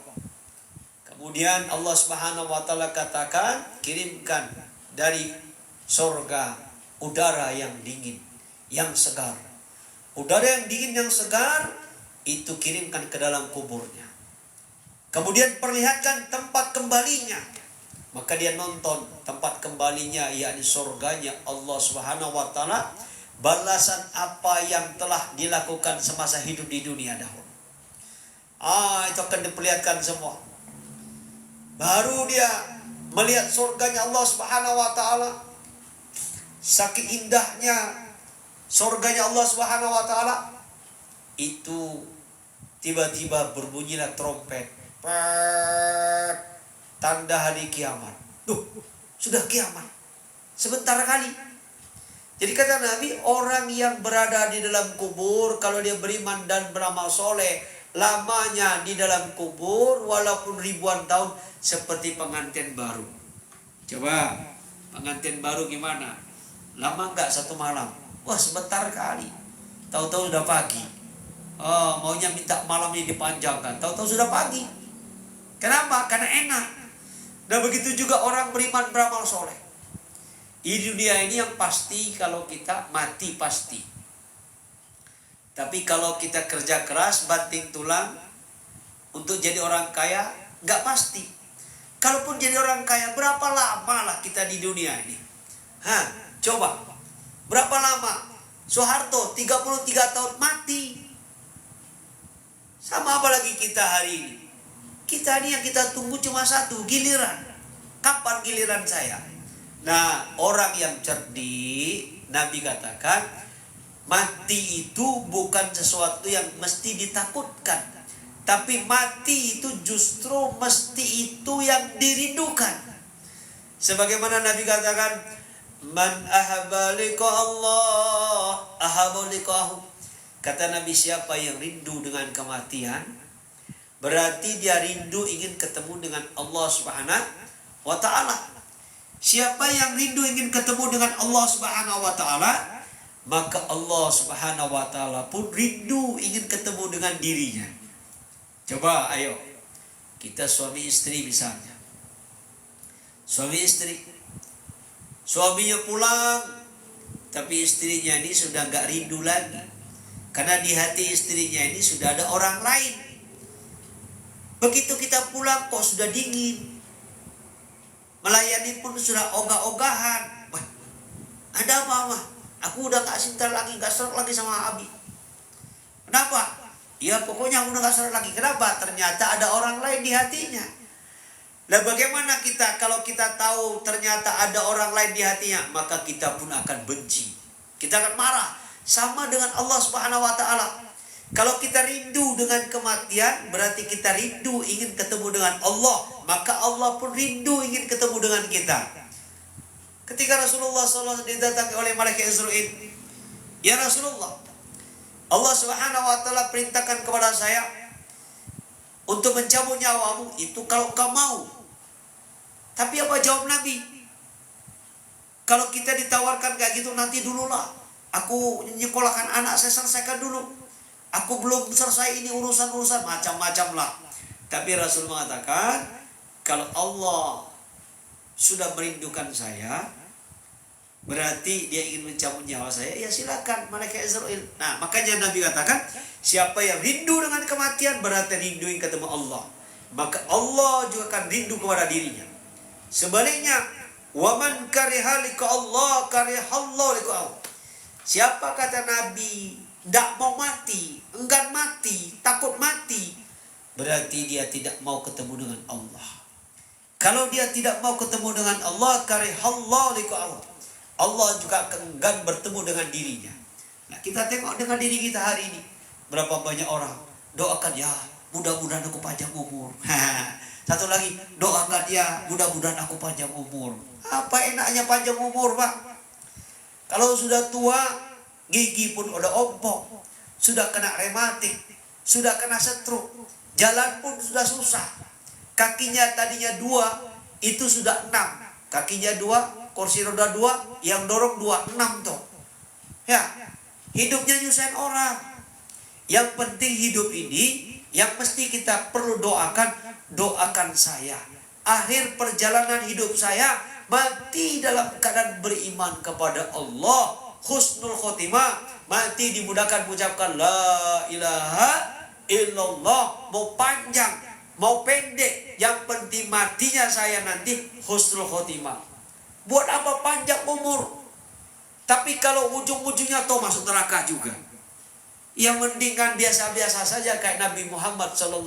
Kemudian Allah Subhanahu wa taala katakan, kirimkan dari surga udara yang dingin, yang segar. Udara yang dingin yang segar itu kirimkan ke dalam kuburnya. Kemudian perlihatkan tempat kembalinya. Maka dia nonton tempat kembalinya, yakni surganya Allah Subhanahu wa taala, balasan apa yang telah dilakukan semasa hidup di dunia dahulu. Itu akan diperlihatkan semua. Baru dia melihat surganya Allah Subhanahu wa taala. Saking indahnya surganya Allah Subhanahu wa taala, itu tiba-tiba berbunyilah trompet. Tanda hari kiamat. Sudah kiamat. Sebentar kali. Jadi kata Nabi, orang yang berada di dalam kubur, kalau dia beriman dan beramal soleh, lamanya di dalam kubur walaupun ribuan tahun, seperti pengantin baru. Coba, pengantin baru gimana? Lama enggak satu malam? Wah, sebentar kali. Tahu-tahu sudah pagi. Maunya minta malamnya dipanjangkan, tahu-tahu sudah pagi. Kenapa? Karena enak. Dan begitu juga orang beriman beramal soleh. Di dunia ini yang pasti, kalau kita mati pasti. Tapi kalau kita kerja keras, banting tulang untuk jadi orang kaya, nggak pasti. Kalaupun jadi orang kaya, berapa lama lah kita di dunia ini? Coba. Berapa lama? Soeharto 33 tahun mati. Sama apa lagi kita hari ini? Kita ini yang kita tunggu cuma satu, giliran. Kapan giliran saya? Nah, orang yang cerdik, Nabi katakan, mati itu bukan sesuatu yang mesti ditakutkan, tapi mati itu justru mesti itu yang dirindukan. Sebagaimana Nabi katakan, man ahabba liqa Allah ahabba liqahu. Kata Nabi, siapa yang rindu dengan kematian, berarti dia rindu ingin ketemu dengan Allah Subhanahu wa taala. Siapa yang rindu ingin ketemu dengan Allah Subhanahu wa taala, maka Allah Subhanahu wa taala pun rindu ingin ketemu dengan dirinya. Coba ayo, kita suami istri misalnya. Suami istri, suaminya pulang, tapi istrinya ini sudah gak rindu lagi, karena di hati istrinya ini sudah ada orang lain. Begitu kita pulang kok sudah dingin, melayani pun sudah ogah-ogahan. Wah, ada apa mah? Aku udah gak cinta lagi, gak serak lagi sama Abi. Kenapa? Ya pokoknya aku udah gak serak lagi. Kenapa? Ternyata ada orang lain di hatinya. Nah, bagaimana kita kalau kita tahu ternyata ada orang lain di hatinya? Maka kita pun akan benci. Kita akan marah. Sama dengan Allah Subhanahu wa taala. Kalau kita rindu dengan kematian, berarti kita rindu ingin ketemu dengan Allah. Maka Allah pun rindu ingin ketemu dengan kita. Ketika Rasulullah SAW didatangi oleh malaikat Israel, ya Rasulullah, Allah Subhanahu wa taala perintahkan kepada saya untuk mencabut nyawamu, itu kalau kau mau. Tapi apa jawab Nabi? Kalau kita ditawarkan kayak gitu, nanti dululah. Aku nyekolahkan anak saya, selesaikan dulu. Aku belum selesai ini urusan-urusan, macam-macam lah. Tapi Rasul mengatakan, kalau Allah sudah merindukan saya, berarti dia ingin mencabut nyawa saya, ya silakan malaikat Israel. Nah, makanya Nabi katakan, siapa yang rindu dengan kematian berarti rindu yang ketemu Allah. Maka Allah juga akan rindu kepada dirinya. Sebaliknya, waman kariha liqa Allah karihallahu liqa'ahu. Siapa kata Nabi tidak mau mati, enggan mati, takut mati, berarti dia tidak mau ketemu dengan Allah. Kalau dia tidak mau ketemu dengan Allah, karihallahu liqa'ahu, Allah juga enggan bertemu dengan dirinya. Nah, kita tengok dengan diri kita hari ini. Berapa banyak orang doakan, ya mudah-mudahan aku panjang umur. Satu lagi, doakan, ya mudah-mudahan aku panjang umur. Apa enaknya panjang umur, Pak? Kalau sudah tua, gigi pun udah ompong, sudah kena rematik, sudah kena stroke, jalan pun sudah susah. Kakinya tadinya 2, itu sudah 6. Kakinya 2, kursi roda 2, yang dorong 2, 6 tuh. Ya, hidupnya nyusahin orang. Yang penting hidup ini, yang mesti kita perlu doakan saya. Akhir perjalanan hidup saya, mati dalam keadaan beriman kepada Allah, husnul khotimah, mati dimudahkan mengucapkan la ilaha illallah. Mau panjang, mau pendek, yang penting matinya saya nanti husnul khotimah. Buat apa panjang umur, tapi kalau ujung-ujungnya toh masuk neraka juga. Yang mendingan biasa-biasa saja kayak Nabi Muhammad SAW,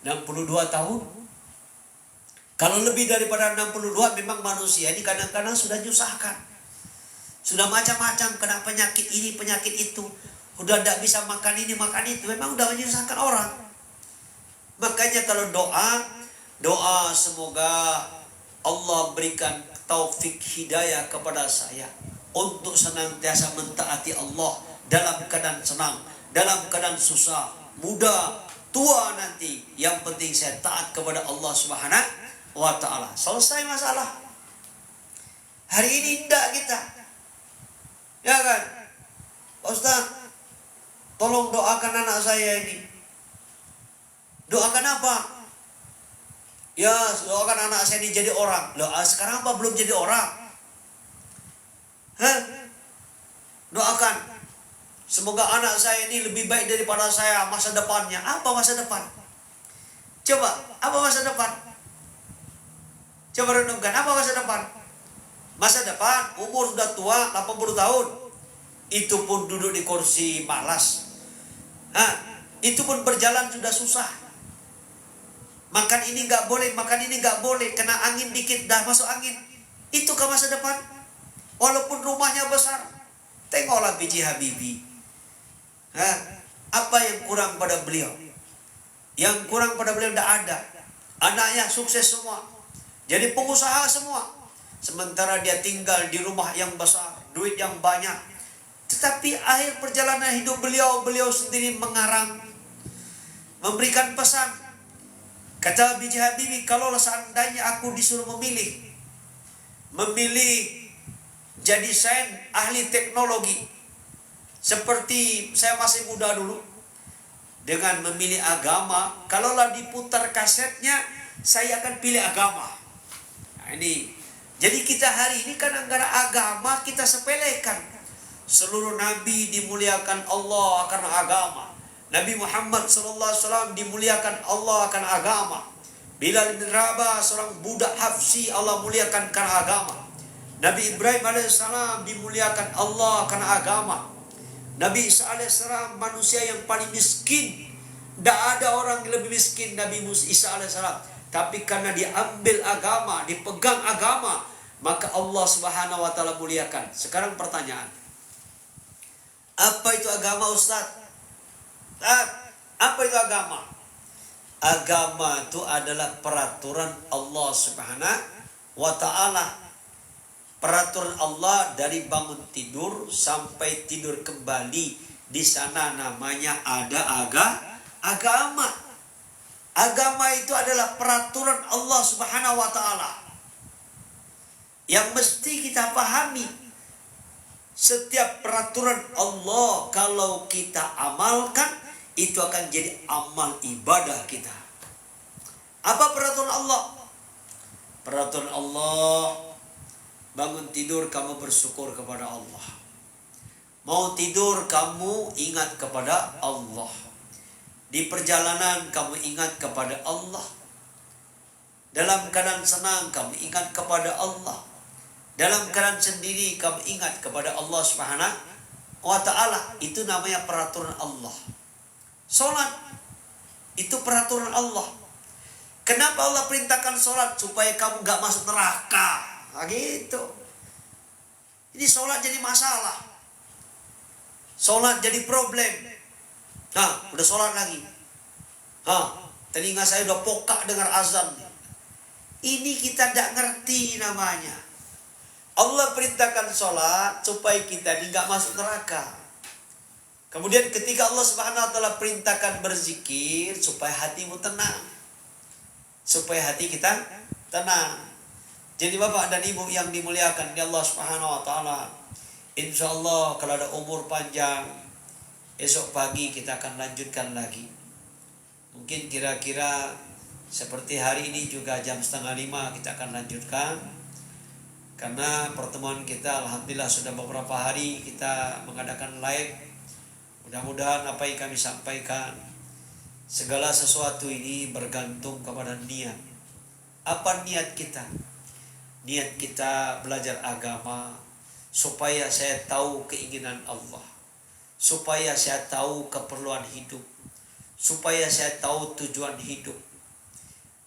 62 tahun. Kalau lebih daripada 62, memang manusia ini kadang-kadang sudah nyusahkan. Sudah macam-macam, kena penyakit ini, penyakit itu. Udah tidak bisa makan ini, makan itu. Memang udah menyusahkan orang. Makanya kalau doa semoga Allah berikan taufik hidayah kepada saya untuk senantiasa mentaati Allah dalam keadaan senang, dalam keadaan susah, muda, tua nanti. Yang penting saya taat kepada Allah Subhanahu wa ta'ala. Selesai masalah. Hari ini tidak kita, ya kan? Ustaz, tolong doakan anak saya ini. Doakan apa? Ya, doakan anak saya ini jadi orang. Loh, sekarang apa belum jadi orang? Doakan semoga anak saya ini lebih baik daripada saya masa depannya. Apa masa depan? Coba, apa masa depan? Coba renungkan, apa masa depan? Masa depan, umur sudah tua, 80 tahun. Itu pun duduk di kursi malas. Itu pun berjalan sudah susah. Makan ini nggak boleh, makan ini nggak boleh. Kena angin dikit, dah masuk angin. Itukah masa depan? Walaupun rumahnya besar. Tengoklah B.J. Habibie. Apa yang kurang pada beliau? Yang kurang pada beliau tidak ada. Anaknya sukses semua, jadi pengusaha semua. Sementara dia tinggal di rumah yang besar, duit yang banyak. Tetapi akhir perjalanan hidup beliau sendiri mengarang, memberikan pesan. Kata B.J. Habibie, kalau seandainya aku disuruh memilih jadi sains, ahli teknologi, seperti saya masih muda dulu, dengan memilih agama, kalaulah diputar kasetnya, saya akan pilih agama. Nah, ini. Jadi kita hari ini kadang-kadang agama kita sepelekan. Seluruh nabi dimuliakan Allah karena agama. Nabi Muhammad SAW dimuliakan Allah karena agama. Bilal bin Rabah seorang budak Habsyi Allah muliakan karena agama. Nabi Ibrahim AS dimuliakan Allah karena agama. Nabi Isa AS manusia yang paling miskin. Tidak ada orang yang lebih miskin Nabi Isa AS. Tapi karena dia ambil agama, dipegang agama, maka Allah Subhanahu wa ta'ala muliakan. Sekarang pertanyaan, apa itu agama, Ustaz? Apa itu agama? Agama itu adalah peraturan Allah Subhanahu wa ta'ala. Peraturan Allah dari bangun tidur sampai tidur kembali. Di sana namanya ada agama. Agama itu adalah peraturan Allah Subhanahu wa ta'ala yang mesti kita pahami. Setiap peraturan Allah kalau kita amalkan, itu akan jadi amal ibadah kita. Apa peraturan Allah? Peraturan Allah, bangun tidur kamu bersyukur kepada Allah. Mau tidur kamu ingat kepada Allah. Di perjalanan kamu ingat kepada Allah. Dalam keadaan senang kamu ingat kepada Allah. Dalam keadaan sendiri kamu ingat kepada Allah Subhanahu wa ta'ala. Itu namanya peraturan Allah. Salat itu peraturan Allah. Kenapa Allah perintahkan salat? Supaya kamu gak masuk neraka. Nah, gitu. Ini salat jadi masalah. Salat jadi problem. Nah, udah salat lagi. Telinga saya udah pokak dengar azan. Ini kita tidak ngerti namanya. Allah perintahkan sholat supaya kita tidak masuk neraka. Kemudian ketika Allah Subhanahu wa ta'ala perintahkan berzikir supaya hatimu tenang. Supaya hati kita tenang. Jadi Bapak dan Ibu yang dimuliakan di Allah Subhanahu wa ta'ala, insya Allah kalau ada umur panjang, esok pagi kita akan lanjutkan lagi. Mungkin kira-kira seperti hari ini juga jam 4:30 kita akan lanjutkan. Karena pertemuan kita alhamdulillah sudah beberapa hari kita mengadakan live. Mudah-mudahan apa yang kami sampaikan, segala sesuatu ini bergantung kepada niat. Apa niat kita? Niat kita belajar agama supaya saya tahu keinginan Allah, supaya saya tahu keperluan hidup, supaya saya tahu tujuan hidup.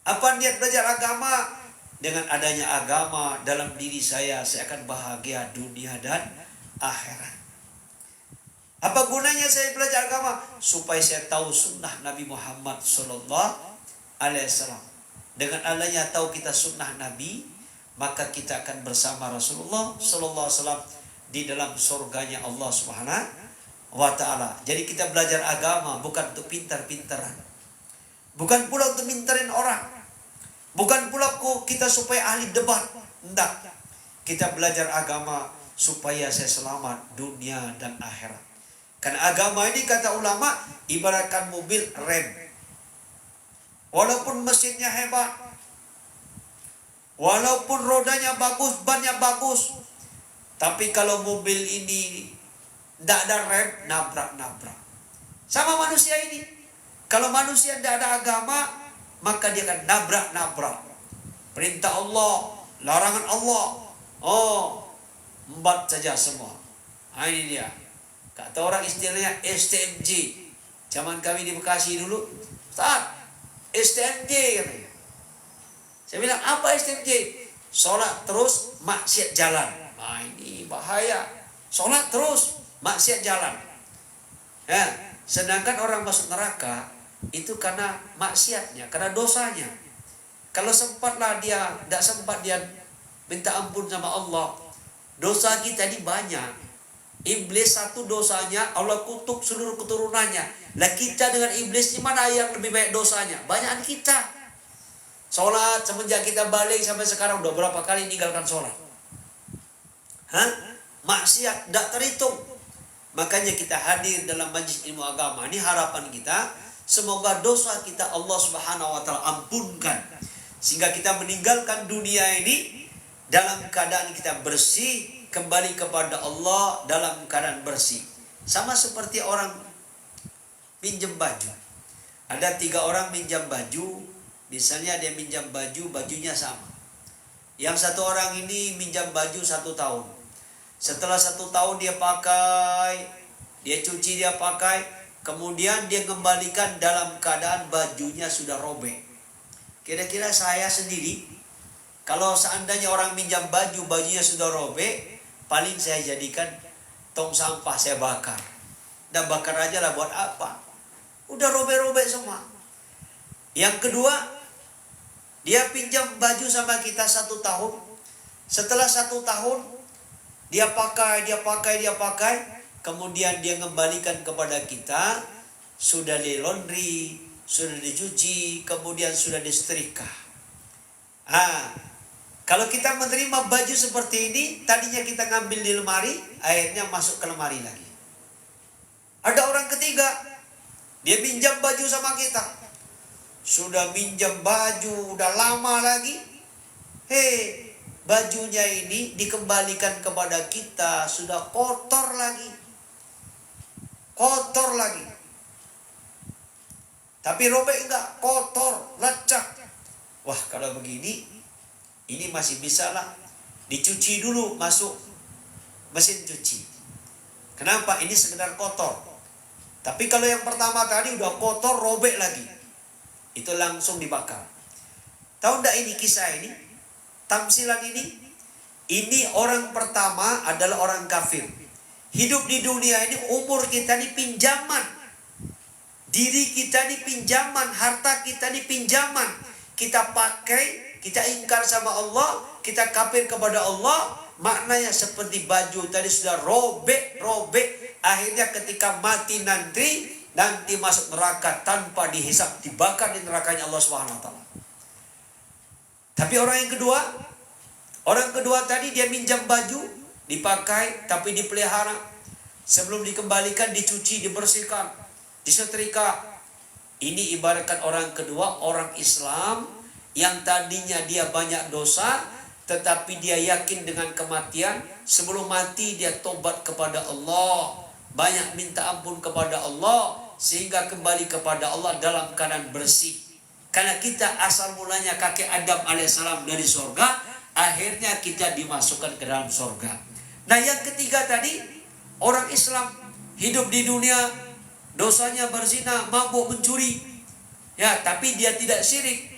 Apa niat belajar agama? Dengan adanya agama dalam diri saya akan bahagia dunia dan akhirat. Apa gunanya saya belajar agama? Supaya saya tahu sunnah Nabi Muhammad SAW. Dengan adanya tahu kita sunnah Nabi, maka kita akan bersama Rasulullah SAW di dalam surganya Allah Subhanahu wa ta'ala. Jadi kita belajar agama bukan untuk pintar-pintaran, bukan pula untuk mintarin orang, bukan pula kita supaya ahli debat. Tidak. Kita belajar agama supaya saya selamat dunia dan akhirat. Karena agama ini kata ulama ibaratkan mobil rem. Walaupun mesinnya hebat, walaupun rodanya bagus, bannya bagus, tapi kalau mobil ini tidak ada rem, nabrak-nabrak. Sama manusia ini. Kalau manusia tidak ada agama, maka dia akan nabrak-nabrak. Perintah Allah, larangan Allah, embat saja semua. Nah, ini dia. Kata orang istilahnya STMJ. Zaman kami di Bekasi dulu, Ustaz, STMJ katanya. Saya bilang, apa STMJ? Sholat terus, maksiat jalan. Nah, ini bahaya. Sholat terus, maksiat jalan. Ya, sedangkan orang masuk neraka itu karena maksiatnya, karena dosanya. Kalau sempatlah dia, tidak sempat dia minta ampun sama Allah, dosa kita ini banyak. Iblis satu dosanya, Allah kutuk seluruh keturunannya. Lah kita dengan iblis di mana yang lebih banyak dosanya? Banyak kita. Sholat semenjak kita balik sampai sekarang udah berapa kali ninggalkan sholat? Maksiat tidak terhitung. Makanya kita hadir dalam majlis ilmu agama. Ini harapan kita. Semoga dosa kita Allah Subhanahu wa ta'ala ampunkan. Sehingga kita meninggalkan dunia ini dalam keadaan kita bersih, kembali kepada Allah dalam keadaan bersih. Sama seperti orang pinjam baju. Ada 3 orang minjam baju. Misalnya dia minjam baju, bajunya sama. Yang satu orang ini minjam baju 1 tahun. Setelah 1 tahun dia pakai, dia cuci, dia pakai, kemudian dia kembalikan dalam keadaan bajunya sudah robek. Kira-kira saya sendiri, kalau seandainya orang minjam baju, bajunya sudah robek, paling saya jadikan tong sampah, saya bakar. Dan bakar aja lah, buat apa? Udah robek-robek semua. Yang kedua, dia pinjam baju sama kita 1 tahun. Setelah 1 tahun, dia pakai, kemudian dia kembalikan kepada kita, sudah di laundry, sudah dicuci, kemudian sudah disetrika. Kalau kita menerima baju seperti ini, tadinya kita ngambil di lemari, akhirnya masuk ke lemari lagi. Ada orang ketiga, dia minjam baju sama kita. Sudah minjam baju, udah lama lagi. Hei, bajunya ini dikembalikan kepada kita, sudah kotor lagi. Kotor lagi. Tapi robek enggak, kotor, lecak. Wah, kalau begini, ini masih bisa lah. Dicuci dulu, masuk mesin cuci. Kenapa? Ini sekedar kotor. Tapi kalau yang pertama tadi udah kotor, robek lagi. Itu langsung dibakar. Tahu enggak ini kisah ini? Tamsilan ini? Ini orang pertama adalah orang kafir. Hidup di dunia ini, umur kita ini pinjaman. Diri kita ini pinjaman, harta kita ini pinjaman. Kita pakai, kita ingkar sama Allah, kita kafir kepada Allah. Maknanya seperti baju tadi sudah robek. Akhirnya ketika mati nanti masuk neraka tanpa dihisap, dibakar di nerakanya Allah Subhanahu wa taala. Tapi orang kedua tadi dia minjam baju, dipakai tapi dipelihara. Sebelum dikembalikan dicuci, dibersihkan, disetrika. Ini ibaratkan orang kedua, orang Islam yang tadinya dia banyak dosa, tetapi dia yakin dengan kematian. Sebelum mati dia tobat kepada Allah, banyak minta ampun kepada Allah, sehingga kembali kepada Allah dalam keadaan bersih. Karena kita asal mulanya kakek Adam alaihissalam dari sorga, akhirnya kita dimasukkan ke dalam sorga. Nah yang ketiga tadi, orang Islam hidup di dunia, dosanya berzina, mabuk, mencuri. Ya, tapi dia tidak syirik.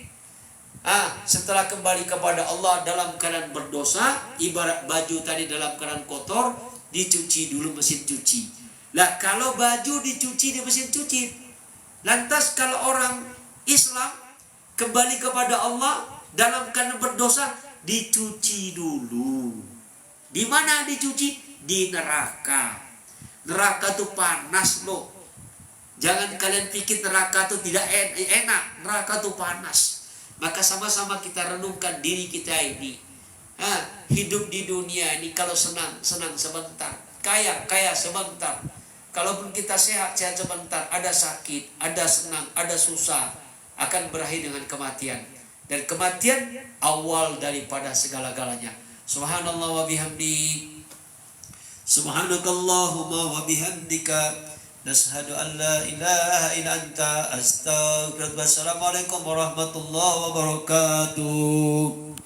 Setelah kembali kepada Allah dalam keadaan berdosa, ibarat baju tadi dalam keadaan kotor, dicuci dulu mesin cuci. Lah kalau baju dicuci di mesin cuci, lantas kalau orang Islam kembali kepada Allah dalam keadaan berdosa, dicuci dulu. Di mana dicuci? Di neraka. Neraka tuh panas loh. Jangan kalian pikir neraka tuh tidak enak. Neraka tuh panas. Maka sama-sama kita renungkan diri kita ini. Hidup di dunia ini kalau senang sebentar. Kaya sebentar. Kalaupun kita sehat sebentar. Ada sakit, ada senang, ada susah. Akan berakhir dengan kematian. Dan kematian awal daripada segala-galanya. Subhanallah wa bihamdi. Subhanakallahumma wa bihamdika. Nashhadu an la ilaha illa anta astaghfiruka. Wassalamualaikum warahmatullahi wabarakatuh.